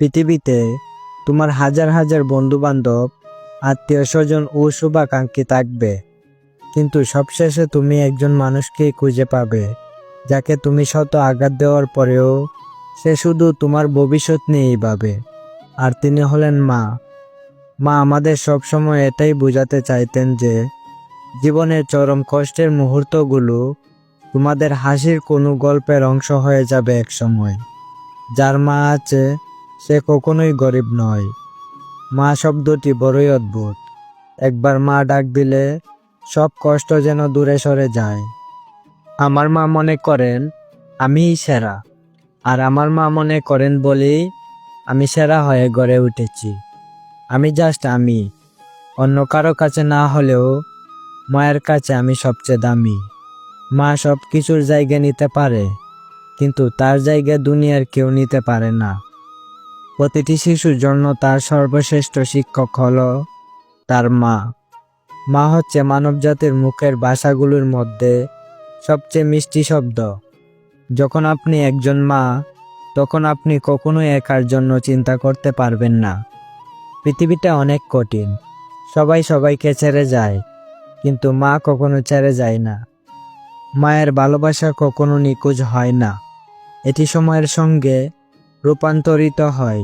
পৃথিবীতে তোমার হাজার হাজার বন্ধু-বান্ধব, আত্মীয়-স্বজন ও শুভাকাঙ্ক্ষী থাকবে, কিন্তু সবশেষে তুমি একজন মানুষকেই খুঁজে পাবে যাকে তুমি শত আঘাত দেওয়ার পরেও সে শুধু তোমার ভবিষ্যৎ নিয়েই ভাবে। আর তিনি হলেন মা। মা আমাদের সবসময় এটাই বোঝাতে চাইতেন যে জীবনের চরম কষ্টের মুহূর্তগুলো তোমাদের হাসির কোনো গল্পের অংশ হয়ে যাবে একসময়। যার মা আছে সে কখনোই গরিব নয়। মা শব্দটি বড়ই অদ্ভুত। একবার মা ডাক দিলে সব কষ্ট যেন দূরে সরে যায়। আমার মা মনে করেন আমিই সেরা, আর আমার মা মনে করেন বলেই আমি সেরা হয়ে গড়ে উঠেছি। আমি জাস্ট আমি, অন্য কারো কাছে না হলেও মায়ের কাছে আমি সবচেয়ে দামি। মা সব কিছুর জায়গা নিতে পারে, কিন্তু তার জায়গা দুনিয়ার কেউ নিতে পারে না। প্রতিটি শিশুর জন্য তার সর্বশ্রেষ্ঠ শিক্ষক হলো তার মা। মা হচ্ছে মানবজাতির মুখের ভাষাগুলোর মধ্যে সবচেয়ে মিষ্টি শব্দ। যখন আপনি একজন মা, তখন আপনি কখনোই একার জন্য চিন্তা করতে পারবেন না। পৃথিবীটা অনেক কঠিন, সবাই সবাইকে ছেড়ে যায়, কিন্তু মা কখনো ছেড়ে যায় না। মায়ের ভালোবাসা কখনো নিখোঁজ হয় না, এটি সময়ের সঙ্গে রূপান্তরিত হয়।